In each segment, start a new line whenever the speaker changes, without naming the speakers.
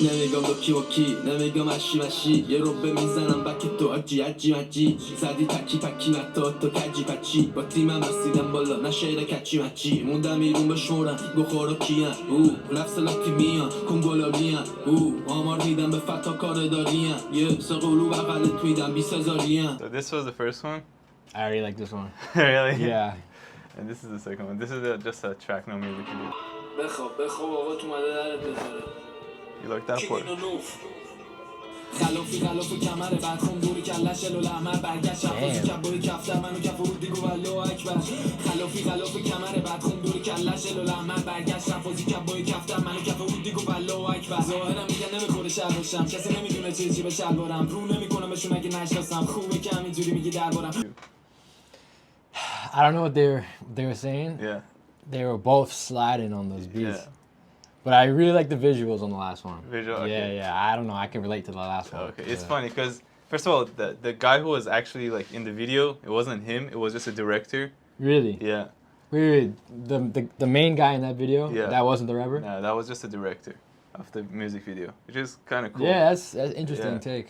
نمیگم دوکی وکی نمیگم اشی مشی یه رو میزنم بک تو آجی عجی مجی زدی تکی تکی نتا تو کجی پچی با تیمم رسیدم بالا نشیره کچی مچی موندم ایرون بشورم بخورا کیم او رفت سلاتی میان کنگولا میان او آمار میدم به فتا کار داریم یه سقلو بغلت میدم 20,000.
So this was the first one?
I already like this one.
Really?
Yeah.
And this is the second one. This is just a track, no music video.
بخواب آقا تو مده درت بذاره
You like that part?
خلافی کمره بعد خون دوری کلش الو لحمر برگشت شفازی کبای کفتر منو کف رو دیگو والله اکبر خلافی کمره بعد خون دوری کلش الو لحمر برگشت شفازی کبای کفتر منو کف رو دیگو والله اکبر ظاهرم میگن نمیخوره شهر باشم کسی نمیدونه چی به شلوارم رو نمیکنمشون اگه نشناسم خوبه که همینجوری میگی دربارم
I don't know what they were saying.
Yeah.
They were both sliding on those beats.
Yeah.
But I really like the visuals on the last one.
Visual, okay.
Yeah. I don't know. I can relate to the last one.
Okay, it's funny because first of all, the guy who was actually like in the video, it wasn't him. It was just a director.
Really?
Yeah.
Wait. The main guy in that video.
Yeah.
That wasn't the rapper.
No, that was just a director of the music video, which is kind of cool.
Yeah, that's interesting take.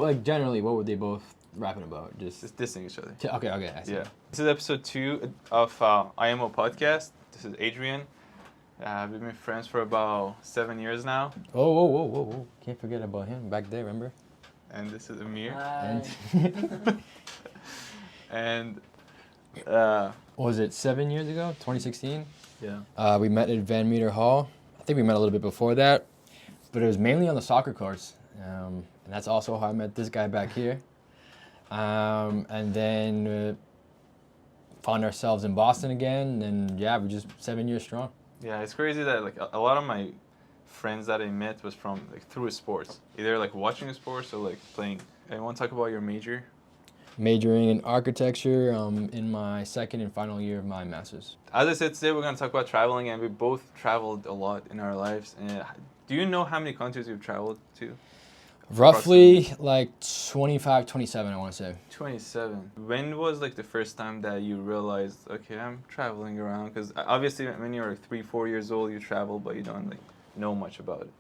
Like generally, what were they both rapping about? Just
dissing each other.
Okay. I see.
Yeah. This is episode 2 of Imo Podcast. This is Adrian. We've been friends for about 7 years now.
Whoa. Can't forget about him back there, remember?
And this is Amir.
And
what
was it 7 years ago? 2016?
Yeah.
We met at Van Meter Hall. I think we met a little bit before that, but it was mainly on the soccer courts. And that's also how I met this guy back here. And then found ourselves in Boston again, and yeah, we're just 7 years strong.
Yeah, it's crazy that like a lot of my friends that I met was from like through sports, either like watching sports or like playing. I want to talk about your major.
Majoring in architecture in my second and final year of my master's.
As I said, today we're going to talk about traveling, and we both traveled a lot in our lives. And do you know how many countries you've traveled to?
Roughly like 25, 27, I want to say.
27. When was like the first time that you realized, okay, I'm traveling around? Because obviously when you're like 3-4 years old, you travel, but you don't like know much about it.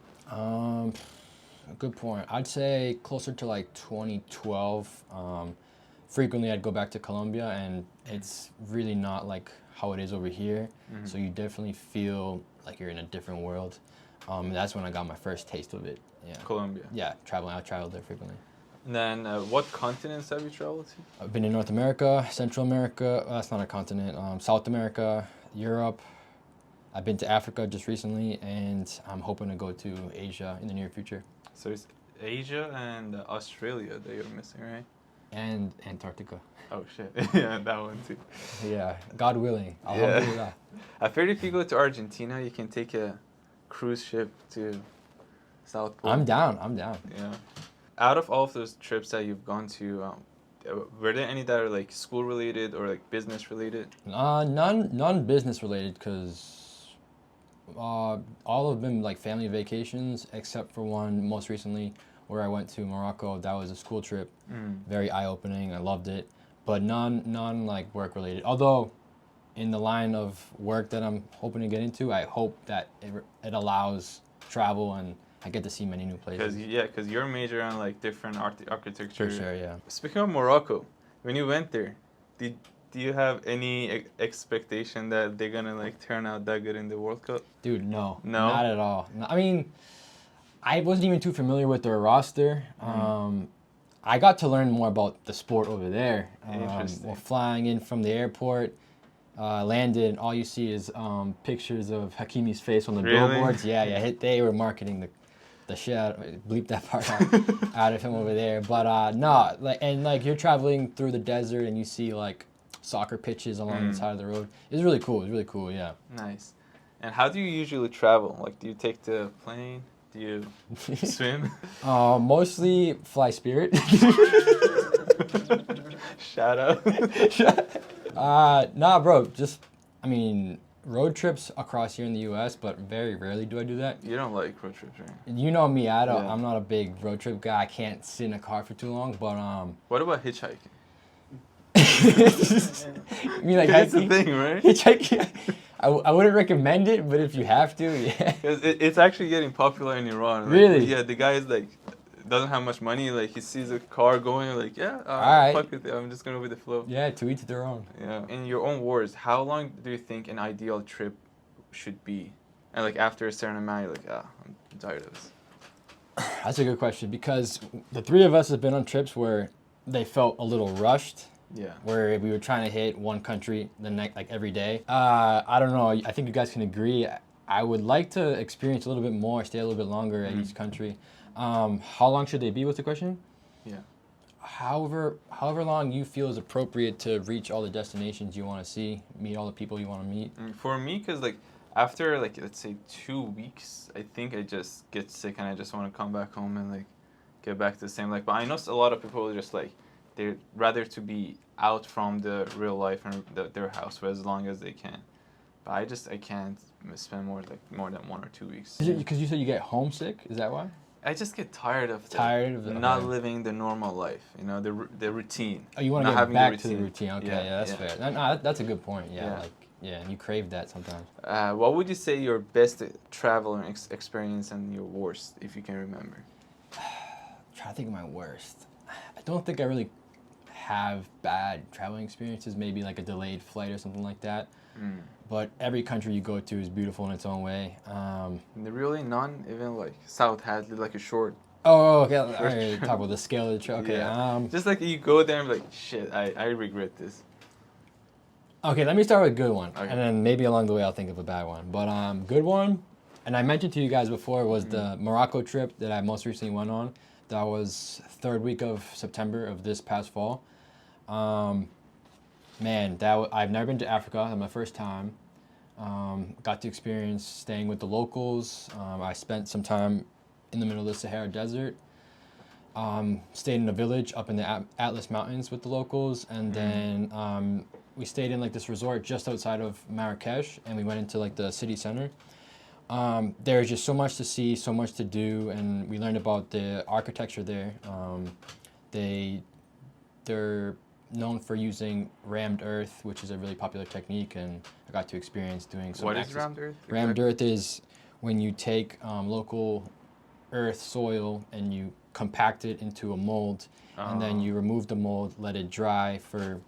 Good point. I'd say closer to like 2012. Frequently I'd go back to Colombia, and it's really not like how it is over here. Mm-hmm. So you definitely feel like you're in a different world. That's when I got my first taste of it. Yeah.
Colombia.
Yeah, traveling. I traveled there frequently.
And then what continents have you traveled to?
I've been in North America, Central America. That's not a continent. South America, Europe. I've been to Africa just recently, and I'm hoping to go to Asia in the near future.
So it's Asia and Australia that you're missing, right?
And Antarctica.
Oh shit! Yeah, that one too.
Yeah, God willing. Alhamdulillah.
I've heard if you go to Argentina, you can take a cruise ship to South Pole.
I'm down.
Yeah. Out of all of those trips that you've gone to, were there any that are like school related or like business related?
None business related, because all of them like family vacations, except for one most recently where I went to Morocco. That was a school trip. Very eye-opening. I loved it. But none like work related. Although in the line of work that I'm hoping to get into, I hope that it allows travel and I get to see many new places.
Because you're major on like different architecture.
For sure, yeah.
Speaking of Morocco, when you went there, do you have any expectation that they're gonna like turn out that good in the World Cup?
Dude, no, not at all. No, I mean, I wasn't even too familiar with their roster. I got to learn more about the sport over there.
Interesting.
Well, flying in from the airport, landed, and all you see is pictures of Hakimi's face on the billboards. Yeah. They were marketing the shit out, bleep that part out of him over there. But no, like you're traveling through the desert and you see like soccer pitches along the side of the road. It's really cool. Yeah.
Nice. And how do you usually travel? Like, do you take the plane? Do you swim?
Mostly fly Spirit.
Shout out.
Nah, bro. Just, I mean, road trips across here in the U.S., but very rarely do I do that.
You don't like road trips, right?
You know me. I'm not a big road trip guy. I can't sit in a car for too long. But
what about hitchhiking?
You mean like
that's the thing, right?
Hitchhiking. I wouldn't recommend it, but if you have to, yeah.
'Cause it's actually getting popular in Iran. Like,
Really?
Yeah, the guy is like doesn't have much money. Like he sees a car going, like
Alright.
fuck it, I'm just gonna with the flow.
Yeah, to each their own.
Yeah. In your own words, how long do you think an ideal trip should be? And like after a certain amount, you're like, I'm tired of this.
That's a good question because the three of us have been on trips where they felt a little rushed.
Yeah.
Where we were trying to hit one country the next, like every day. I don't know. I think you guys can agree. I would like to experience a little bit more, stay a little bit longer at each country. How long should they be? What's the question?
Yeah.
However long you feel is appropriate to reach all the destinations you want to see, meet all the people you want to meet.
For me, because like after like let's say 2 weeks, I think I just get sick and I just want to come back home and like get back to the same. Like, but I know a lot of people are just like they'd rather to be out from the real life and their house for as long as they can. But I can't spend more than 1 or 2 weeks.
Because you said you get homesick. Is that why?
I just get tired of
Not
living the normal life, you know, the routine.
Oh, you want to get back to the routine. Okay, yeah, that's fair. No, that's a good point. Yeah, and you crave that sometimes.
What would you say your best travel experience and your worst, if you can remember?
Try to think of my worst. I don't think I really have bad traveling experiences. Maybe like a delayed flight or something like that. But every country you go to is beautiful in its own way.
Really none, even like South Hadley, like a short.
Oh, okay. All right, talk about the scale of the trip. Okay.
Yeah. Just like you go there and be like, shit, I regret this.
Okay, let me start with a good one,
Okay.
and then maybe along the way I'll think of a bad one. But good one, and I mentioned to you guys before, was the Morocco trip that I most recently went on. That was 3rd week of September of this past fall. Man, I've never been to Africa. That was my first time. Got to experience staying with the locals. I spent some time in the middle of the Sahara Desert. Stayed in a village up in the Atlas Mountains with the locals, and then we stayed in like this resort just outside of Marakesh, and we went into like the city center. There's just so much to see, so much to do, and we learned about the architecture there. They're known for using rammed earth, which is a really popular technique, and I got to experience doing some.
What is rammed earth?
Rammed earth is when you take local earth, soil, and you compact it into a mold, and then you remove the mold, let it dry for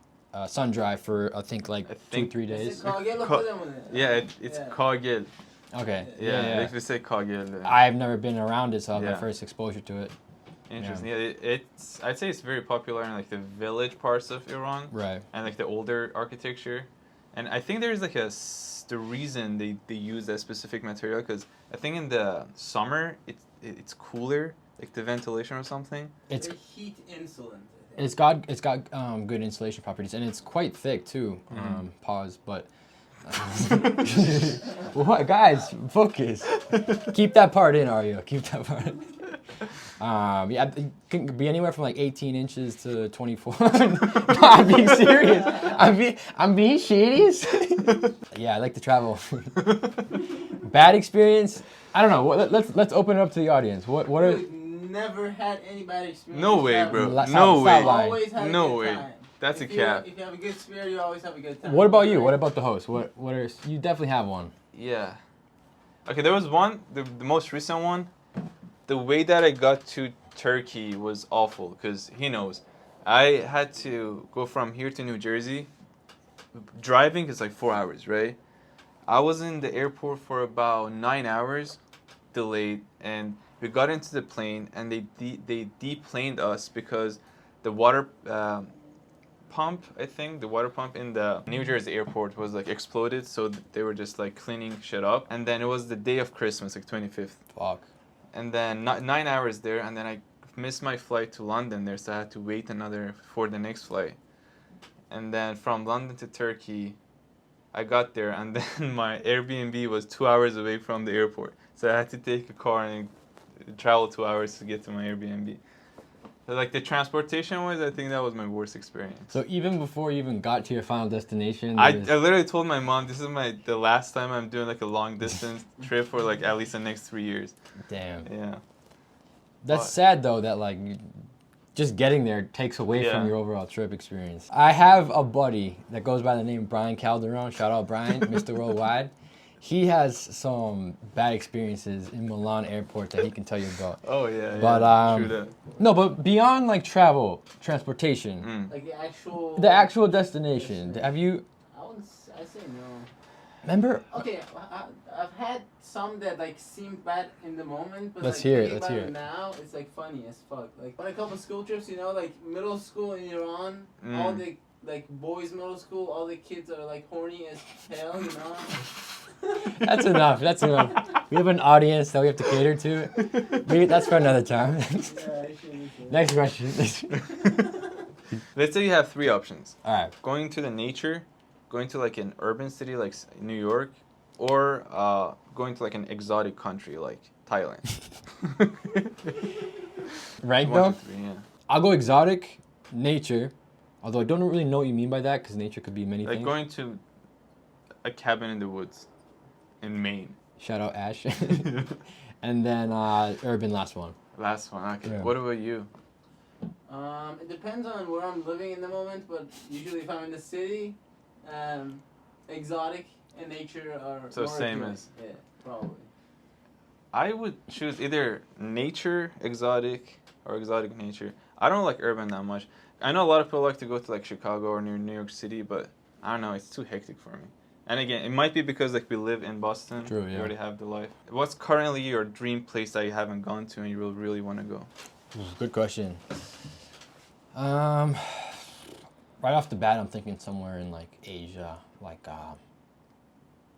sun dry for I think 2-3 days.
It's kagel.
Okay.
Yeah. If you say kagel.
I've never been around it, so I have my first exposure to it.
Interesting. Yeah, I'd say it's very popular in like the village parts of Iran.
Right.
And like the older architecture, and I think there's like the reason they use that specific material, because I think in the summer it's cooler, like the ventilation or something.
It's heat insulin.
It's got good insulation properties, and it's quite thick too. Pause, but. What, guys? Focus. Keep that part in, Ario. Keep that part in. It can be anywhere from like 18 inches to 24. No, I'm being serious. I'm being serious. Yeah, I like to travel. Bad experience? I don't know. Let's open it up to the audience. What are?
Never had any bad experience.
No way, bro.
Stop
No way.
Always had a
No
good
way.
time.
That's a cap.
If you have a good spirit, you always have a good time.
What about you? What about the host? What are? You definitely have one.
Yeah. Okay, there was one, the most recent one. The way that I got to Turkey was awful, because he knows. I had to go from here to New Jersey. Driving is like 4 hours, right? I was in the airport for about 9 hours, delayed, and we got into the plane, and they deplaned us because the water pump, I think, the water pump in the New Jersey airport was like exploded, so they were just like cleaning shit up. And then it was the day of Christmas, like 25th.
Fuck.
And then 9 hours there, and then I missed my flight to London there, so I had to wait another for the next flight. And then from London to Turkey, I got there, and then my Airbnb was 2 hours away from the airport, so I had to take a car and travel 2 hours to get to my Airbnb. So like the transportation wise, I think that was my worst experience.
So even before you even got to your final destination,
I literally told my mom this is the last time I'm doing like a long distance trip for like at least the next 3 years.
Damn.
Yeah.
That's sad though. That like, just getting there takes away
Yeah.
from your overall trip experience. I have a buddy that goes by the name Brian Calderon. Shout out Brian, Mr. Worldwide. He has some bad experiences in Milan airport that he can tell you about.
Oh yeah.
But
True that.
no, but beyond like travel, transportation,
Like
the actual destination. Have you
I say no.
remember?
Okay, I've had some that like seemed bad in the moment, but
Let's
like,
hear it,
thinking
let's
about
hear it.
Now it's like funny as fuck. Like on a couple school trips, you know, like middle school in Iran, all the like boys middle school, all the kids are like horny as hell, you know.
That's enough. That's enough. We have an audience that we have to cater to. That's for another time. Next question.
Let's say you have 3 options.
All right.
Going to the nature, going to like an urban city like New York, or going to like an exotic country like Thailand.
Rank
1
though?
to 3, yeah.
I'll go exotic, nature. Although I don't really know what you mean by that because nature could be many
Like
things.
going to a cabin in the woods in Maine.
Shout out Ash. And then urban last one.
Last one. Okay.
Yeah.
What about you?
It depends on where I'm living in the moment, but usually if I'm in the city, exotic and nature are
So
more
same
appealing.
as-
Yeah, probably.
I would choose either nature, exotic, or exotic nature. I don't like urban that much. I know a lot of people like to go to like Chicago or New York City, but I don't know, it's too hectic for me. And again, it might be because like we live in Boston.
True,
We
yeah.
already have the life. What's currently your dream place that you haven't gone to and you will really want to go?
Good question. Right off the bat, I'm thinking somewhere in like Asia, like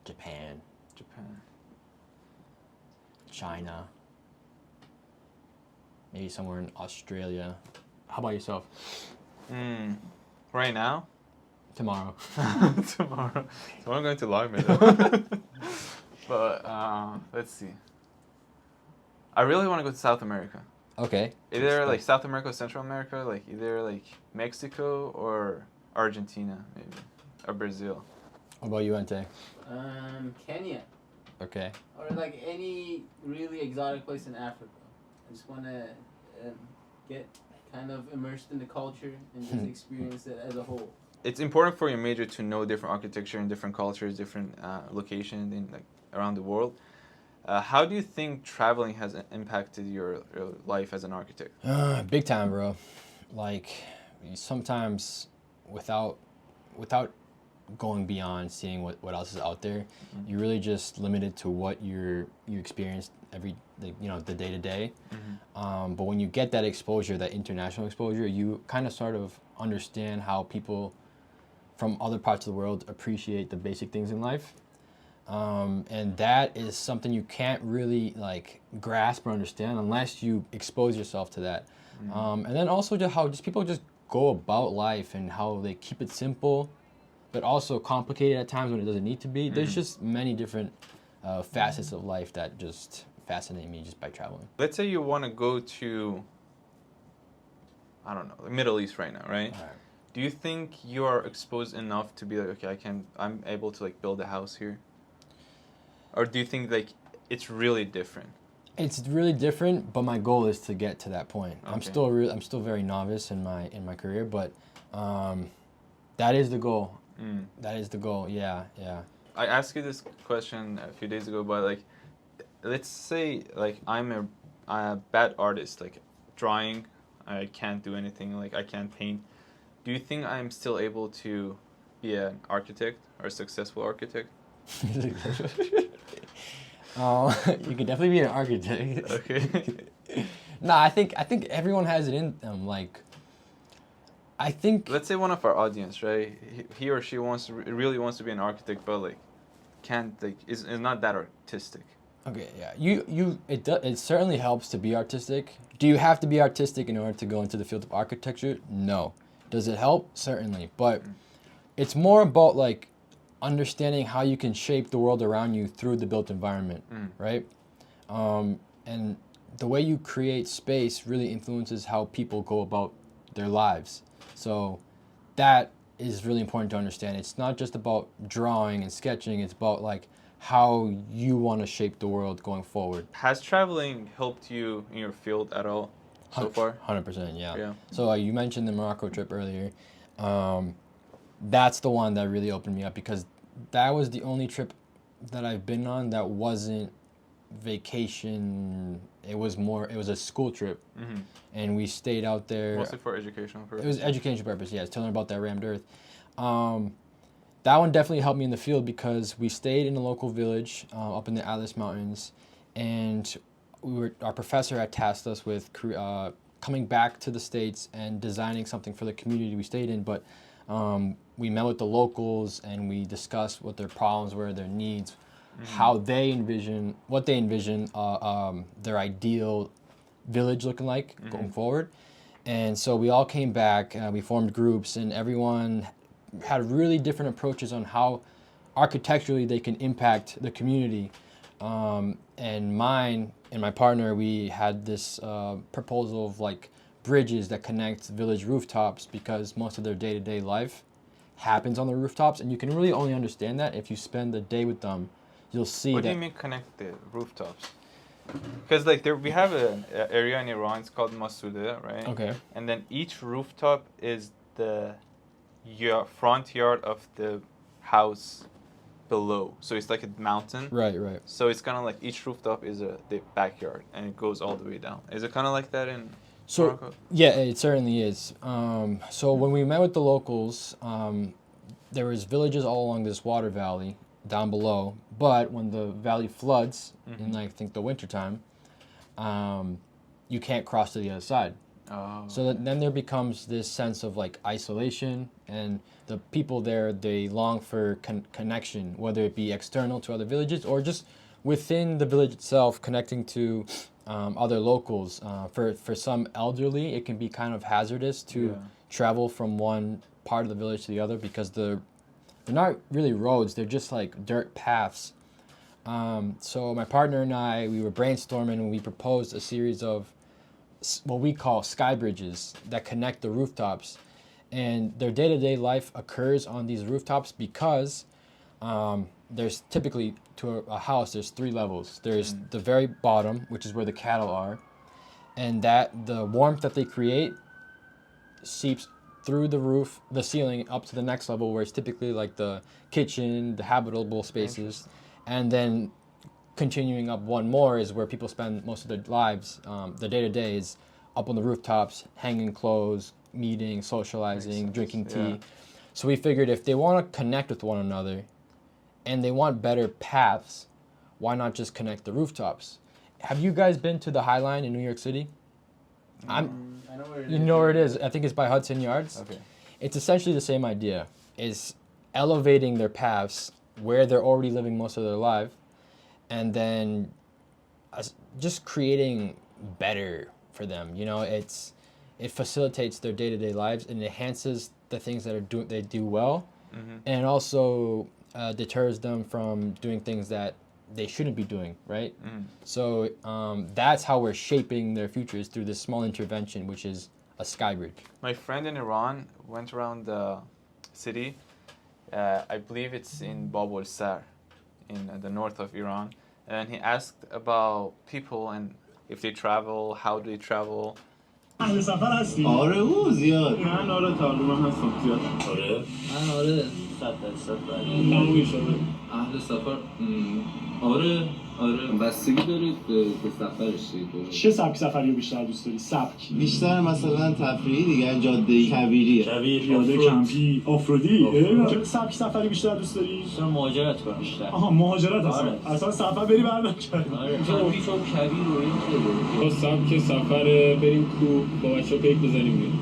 Japan,
Japan.
China, maybe somewhere in Australia. How about yourself?
Right now?
Tomorrow.
Tomorrow. So I'm going to Lagme though. But let's see. I really want to go to South America.
Okay.
Either like South America or Central America, like either like Mexico or Argentina maybe, or Brazil.
What about you, Ante?
Kenya.
Okay.
Or like any really exotic place in Africa. I just want to get kind of immersed in the culture and just experience it as a whole.
It's important for your major to know different architecture and different cultures, different locations in like around the world. How do you think traveling has impacted your life as an architect?
Big time, bro. Like sometimes without going beyond seeing what else is out there, you're really just limited to what you experience every the day to day. But when you get that exposure, that international exposure, you kind of sort of understand how people from other parts of the world appreciate the basic things in life. And that is something you can't really like grasp or understand unless you expose yourself to that. And then also just how people just go about life and how they keep it simple, but also complicated at times when it doesn't need to be. There's just many different facets of life that just fascinate me just by traveling.
Let's say you want to go to, I don't know, the Middle East right now, right?
All right.
Do you think you are exposed enough to be like, okay, I'm able to like build a house here? Or do you think like it's really different?
It's really different, but my goal is to get to that point.
Okay.
I'm still very novice in my career, but that is the goal. That is the goal. Yeah.
I asked you this question a few days ago, but like, let's say like I'm a bad artist, like drawing, I can't do anything, like I can't paint. Do you think I'm still able to be an architect or a successful architect?
You can definitely be an architect.
Okay.
No, I think everyone has it in them. Like, I think.
Let's say one of our audience, right? He or she really wants to be an architect, but like can't like is not that artistic.
Okay, yeah. It certainly helps to be artistic. Do you have to be artistic in order to go into the field of architecture? No. Does it help? Certainly, but it's more about like understanding how you can shape the world around you through the built environment, right? And the way you create space really influences how people go about their lives. So that is really important to understand. It's not just about drawing and sketching. It's about like how you want to shape the world going forward.
Has traveling helped you in your field at all? so far?
100%, yeah.
Yeah.
So you mentioned the Morocco trip earlier. That's the one that really opened me up because that was the only trip that I've been on that wasn't vacation. It was a school trip. Mm-hmm. And we stayed out there.
Mostly for educational purposes.
It was educational purpose, yes, to learn about that rammed earth. That one definitely helped me in the field because we stayed in a local village up in the Atlas Mountains, and our professor had tasked us with coming back to the States and designing something for the community we stayed in, but we met with the locals and we discussed what their problems were, their needs, how they envision their ideal village looking like going forward. And so we all came back, we formed groups, and everyone had really different approaches on how architecturally they can impact the community. And mine and my partner, we had this proposal of like bridges that connect village rooftops because most of their day-to-day life happens on the rooftops, and you can really only understand that if you spend the day with them. You'll see
What
that.
do you mean connect the rooftops? Because like we have an area in Iran, it's called Masude, right?
Okay.
And then each rooftop is the front yard of the house below. So it's like a mountain.
Right.
So it's kind of like each rooftop is the backyard, and it goes all the way down. Is it kind of like that in Morocco?
Yeah, it certainly is. So when we met with the locals, there was villages all along this water valley down below, but when the valley floods in I think the wintertime, you can't cross to the other side.
Oh.
So then there becomes this sense of like isolation, and the people there, they long for connection, whether it be external to other villages or just within the village itself, connecting to other locals. For some elderly, it can be kind of hazardous to travel from one part of the village to the other because they're not really roads, they're just like dirt paths. So my partner and I, we were brainstorming and we proposed a series of what we call sky bridges that connect the rooftops, and their day-to-day life occurs on these rooftops because there's typically to a house there's 3 levels. There's the very bottom, which is where the cattle are, and that the warmth that they create seeps through the roof, the ceiling, up to the next level where it's typically like the kitchen, the habitable spaces, and then continuing up one more is where people spend most of their lives. The day-to-day is up on the rooftops, hanging clothes, meeting, socializing, drinking tea. Yeah. So we figured if they want to connect with one another and they want better paths, why not just connect the rooftops? Have you guys been to the High Line in New York City?
I know where it is.
You know where it is? I think it's by Hudson Yards.
Okay.
It's essentially the same idea. Is elevating their paths where they're already living most of their life, and then just creating better for them. You know, it facilitates their day-to-day lives and enhances the things that they do well, and also deters them from doing things that they shouldn't be doing, right? So that's how we're shaping their futures, through this small intervention, which is a sky bridge.
My friend in Iran went around the city. I believe it's in Bab al-Sar, in the north of Iran. And he asked about people and if they travel, how do they travel.
اهل سفر هستی؟
آره او زیاد.
من آره تقریبا هستم زیاد.
آره.
من آره 100% برای
تمومی شده.
اهل سفر آره بستگی دارید به سفرش دیگه.
چه سبک سفری رو بیشتر دوست داری؟ سبک
بیشتر مثلا تفریحی دیگه، جاده کویری،
پیاده کمپی، آفرودی. چه سبک سفری بیشتر دوست داری؟
چون مهاجرت کنم بیشتر.
آها مهاجرت اصلا سفر بری بردار کردی.
آره کمپی چون کویر و این خیلی.
با سبک سفر بریم کوه با بچه‌ها پیک بزنیم.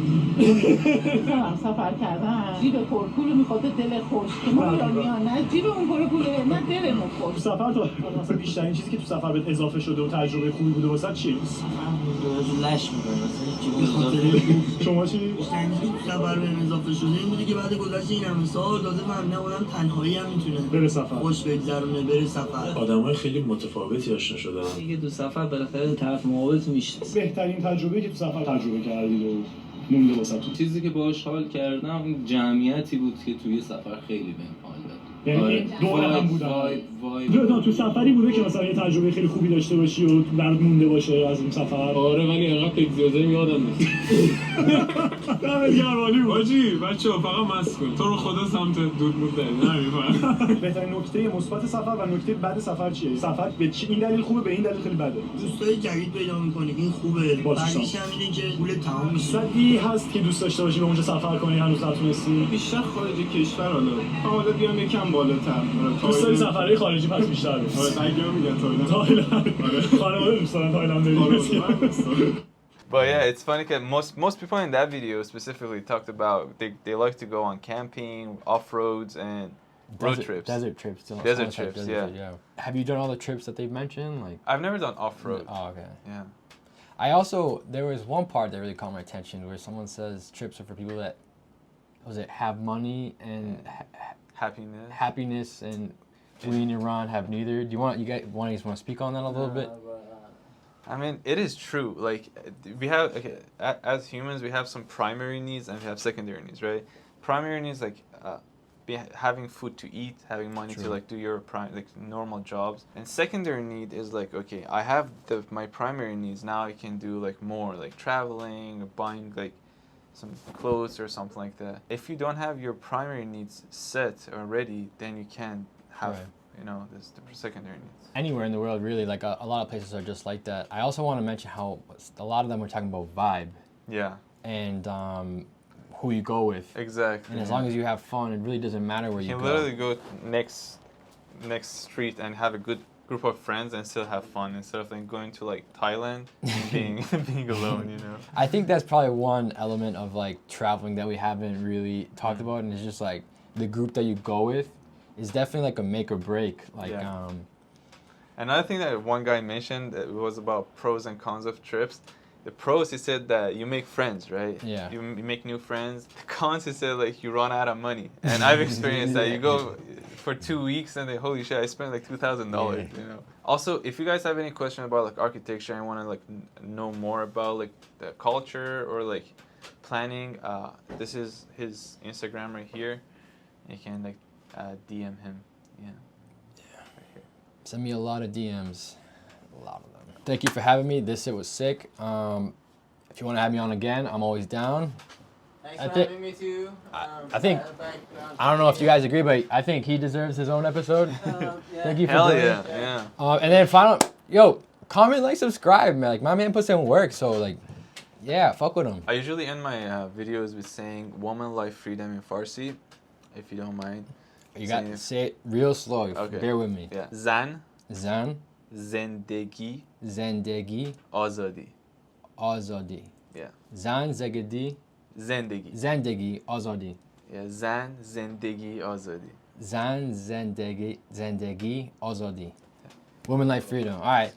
سفر کردن جیب پرپول میخواد دل خوش که ما ایرانیان نه جیب اون پرپوله نه دلمون خوش.
سفر تو مثلا بیشتر این چیزی که تو سفر بهت اضافه شده و تجربه خوبی بوده واسه چیه؟
سفر لش میکنه مثلا
شما چی؟
سفر بهم اضافه شده این بوده که بعد گذشت این همه سال لازم فهمیدم آدم تنهایی هم میتونه
بره سفر
خوش بگذرونه، بره سفر.
آدمای خیلی متفاوتی آشنا شدن.
دیگه تو سفر بالاخره طرف مقابلت میشناسه.
بهترین تجربه که تو سفر تجربه کردید و مونده واسه تو.
چیزی که باهاش حال کردم این جمعیتی بود که توی سفر خیلی بهم حال داد.
یعنی دور هم بودن. تو سفری بوده که مثلا یه تجربه خیلی خوبی داشته باشی و برات مونده باشه از این سفر؟
آره ولی اینقدر تجهیزاتی یادم نیست.
دمت گرم عالی بود.
حاجی بچه‌ها فقط مست کن. تو رو خدا سمت دود بود نمی‌فهمم.
بهترین نکته مثبت سفر و نکته بد سفر چیه؟ سفر به چی این دلیل خوبه به این دلیل خیلی بده.
دوستای جدید پیدا می‌کنی این خوبه. بعدیش هم اینه که پول تمام میشه.
صدی هست که دوست داشته باشی به اونجا سفر کنی هنوز نتونستی؟
بیشتر خارج کشور حالا بیام یکم بالاتر.
دوست داری سفرهای خارجی پس بیشتر بری.
آره دیگه میگن
تایلند. خانواده دوست دارن تایلند بریم.
But yeah, it's funny because most people in that video specifically talked about they like to go on camping, off-roads, and road trips.
Desert trips.
Desert trips, yeah.
Have you done all the trips that they've mentioned? Like
I've never done off-road.
Oh, okay.
Yeah.
There was one part that really caught my attention where someone says trips are for people that, have money and happiness and we in Iran have neither. Do you want to speak on that a little bit?
I mean, it is true. Like, we have, as humans, we have some primary needs and we have secondary needs, right? Primary needs, like, having food to eat, having money to, like, do your normal jobs. And secondary need is, like, okay, I have my primary needs, now I can do, like, more, like, traveling, buying, like, some clothes or something like that. If you don't have your primary needs set already, then you can't have... There's the secondary needs.
Anywhere in the world, really, like a lot of places are just like that. I also want to mention how a lot of them were talking about vibe.
Yeah.
And who you go with.
Exactly.
And as long as you have fun, it really doesn't matter where you go.
You can literally go next street and have a good group of friends and still have fun instead of like going to like Thailand and being alone,
I think that's probably one element of like traveling that we haven't really talked about, and it's just like the group that you go with is definitely like a make or break. Like,
another thing that one guy mentioned was about pros and cons of trips. The pros, he said that you make friends, right?
Yeah.
You make new friends. The cons, he said like you run out of money, and I've experienced that. You go for 2 weeks and then holy shit, I spent like $2,000. Also, if you guys have any question about like architecture and want to like know more about like the culture or like planning, this is his Instagram right here. You can like DM him. Yeah. Right here.
Send me a lot of DMs. A lot of them. Thank you for having me. This shit was sick. If you want to have me on again, I'm always down.
Thanks for having me too.
I think I don't know if you guys agree, but I think he deserves his own episode. Thank you for doing it.
Yeah.
And then comment, like, subscribe, man. Like, my man puts in work, so like, yeah, fuck with him.
I usually end my videos with saying "Woman, Life, Freedom" in Farsi, if you don't mind.
You got to say it real slow.
Okay.
Bear with me.
Yeah. Zan. Zendegi. Azadi. Yeah.
Zan Zendegi.
Zendegi.
Zendegi Azadi.
Yeah. Zan Zendegi Azadi.
Zan Zendegi Azadi. Women, life, freedom. All right.